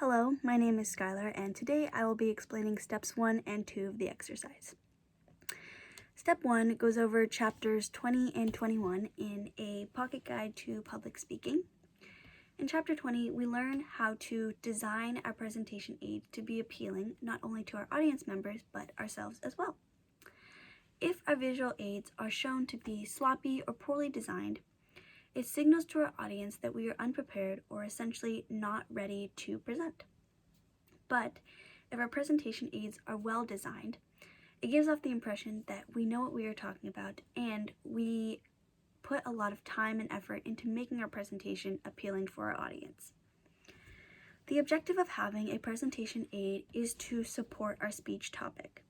Hello, my name is Skylar, and today I will be explaining steps 1 and 2 of the exercise. Step 1 goes over chapters 20 and 21 in a pocket guide to public speaking. In chapter 20, we learn how to design our presentation aid to be appealing not only to our audience members, but ourselves as well. If our visual aids are shown to be sloppy or poorly designed, it signals to our audience that we are unprepared or essentially not ready to present. But if our presentation aids are well designed, it gives off the impression that we know what we are talking about and we put a lot of time and effort into making our presentation appealing for our audience. The objective of having a presentation aid is to support our speech topic.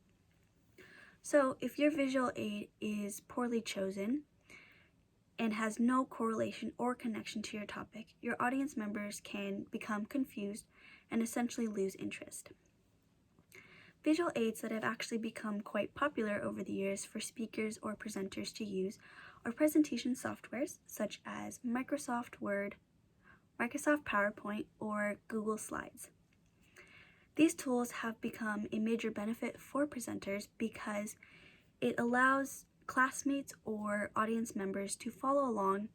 So if your visual aid is poorly chosen and has no correlation or connection to your topic, your audience members can become confused and essentially lose interest. Visual aids that have actually become quite popular over the years for speakers or presenters to use are presentation softwares such as Microsoft Word, Microsoft PowerPoint, or Google Slides. These tools have become a major benefit for presenters because it allows classmates or audience members to follow along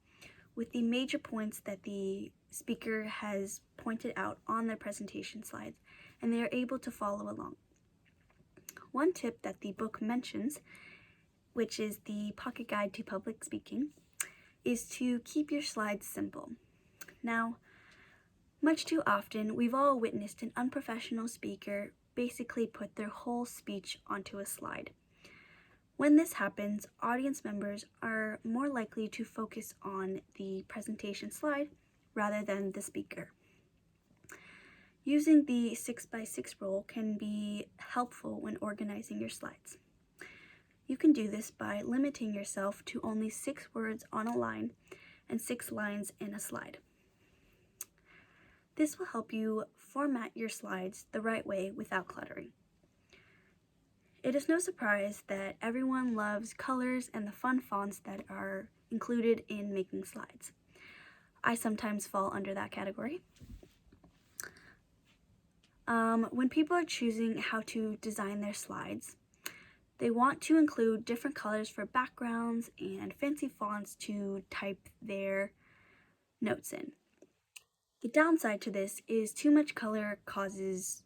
with the major points that the speaker has pointed out on their presentation slides, and they are able to follow along. One tip that the book mentions, which is the Pocket Guide to Public Speaking, is to keep your slides simple. Now, much too often, we've all witnessed an unprofessional speaker basically put their whole speech onto a slide. When this happens, audience members are more likely to focus on the presentation slide rather than the speaker. Using the 6x6 rule can be helpful when organizing your slides. You can do this by limiting yourself to only 6 words on a line and 6 lines in a slide. This will help you format your slides the right way without cluttering. It is no surprise that everyone loves colors and the fun fonts that are included in making slides. I sometimes fall under that category. When people are choosing how to design their slides, they want to include different colors for backgrounds and fancy fonts to type their notes in. The downside to this is too much color causes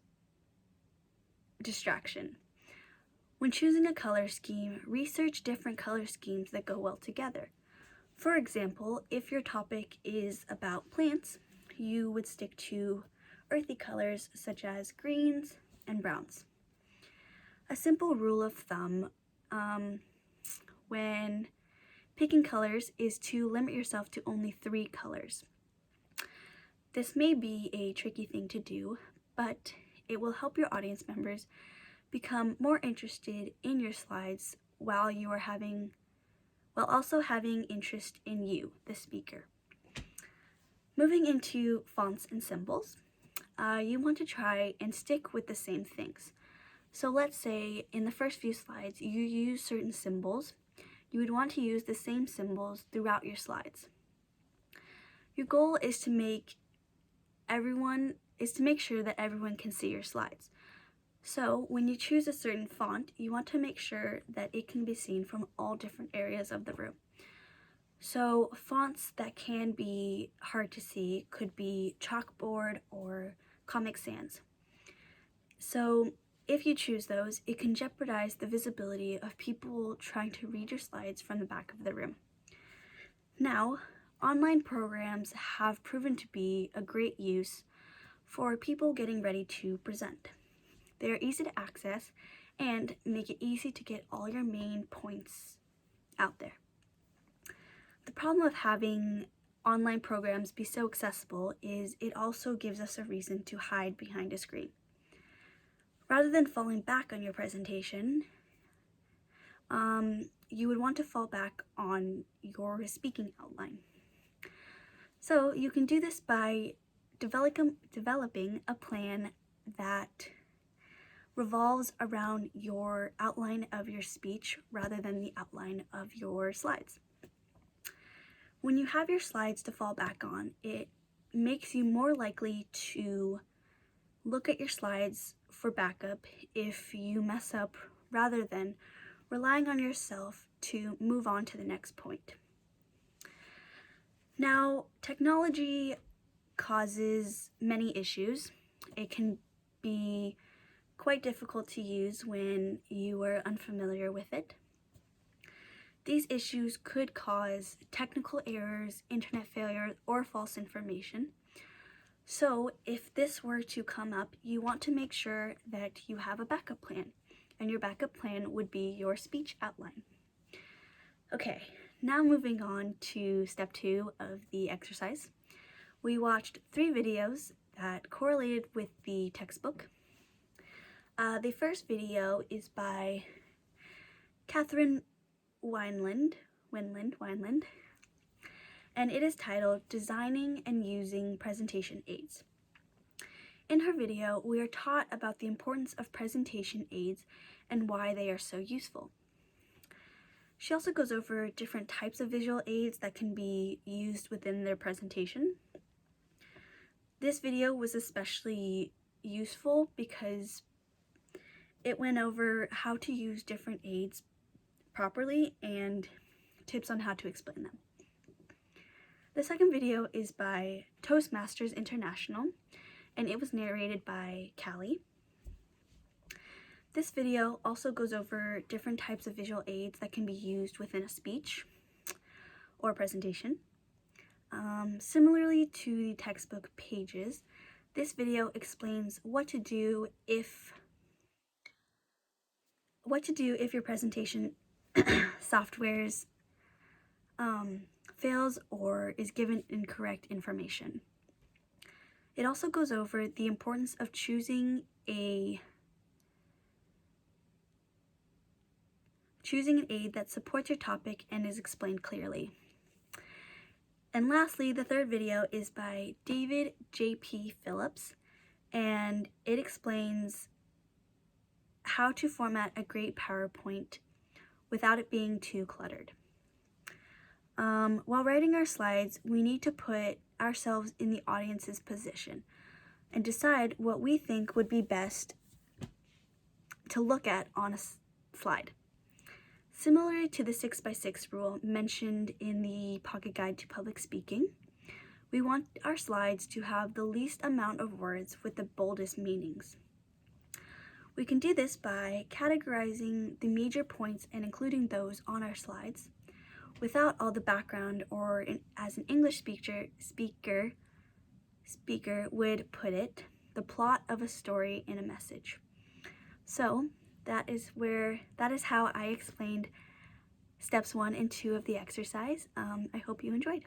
distraction. When choosing a color scheme, research different color schemes that go well together. For example, if your topic is about plants, you would stick to earthy colors such as greens and browns. A simple rule of thumb when picking colors is to limit yourself to only 3 colors. This may be a tricky thing to do, but it will help your audience members become more interested in your slides while also having interest in you, the speaker. Moving into fonts and symbols, you want to try and stick with the same things. So let's say in the first few slides you use certain symbols. You would want to use the same symbols throughout your slides. Your goal is to make sure that everyone can see your slides. So when you choose a certain font, you want to make sure that it can be seen from all different areas of the room. So fonts that can be hard to see could be chalkboard or Comic Sans. So if you choose those, it can jeopardize the visibility of people trying to read your slides from the back of the room. Now, online programs have proven to be a great use for people getting ready to present. They are easy to access and make it easy to get all your main points out there. The problem of having online programs be so accessible is it also gives us a reason to hide behind a screen. Rather than falling back on your presentation, you would want to fall back on your speaking outline. So you can do this by developing a plan that revolves around your outline of your speech rather than the outline of your slides. When you have your slides to fall back on, it makes you more likely to look at your slides for backup if you mess up, rather than relying on yourself to move on to the next point. Now, technology causes many issues. It can be quite difficult to use when you are unfamiliar with it. These issues could cause technical errors, internet failure, or false information. So if this were to come up, you want to make sure that you have a backup plan, and your backup plan would be your speech outline. Okay, now moving on to step 2 of the exercise. We watched 3 videos that correlated with the textbook. The first video is by Catherine Wineland, and it is titled Designing and Using Presentation Aids. In her video, we are taught about the importance of presentation aids and why they are so useful. She also goes over different types of visual aids that can be used within their presentation. This video was especially useful because it went over how to use different aids properly and tips on how to explain them. The second video is by Toastmasters International, and it was narrated by Callie. This video also goes over different types of visual aids that can be used within a speech or presentation. Similarly to the textbook pages, this video explains what to do if your presentation software's fails or is given incorrect information. It also goes over the importance of choosing an aid that supports your topic and is explained clearly. And lastly, the third video is by David J.P. Phillips, and it explains how to format a great PowerPoint without it being too cluttered. While writing our slides, we need to put ourselves in the audience's position and decide what we think would be best to look at on a slide. Similar to the 6x6 rule mentioned in the Pocket Guide to Public Speaking, we want our slides to have the least amount of words with the boldest meanings. We can do this by categorizing the major points and including those on our slides without all the background, or as an English speaker would put it, the plot of a story in a message. So that is how I explained steps 1 and 2 of the exercise. I hope you enjoyed.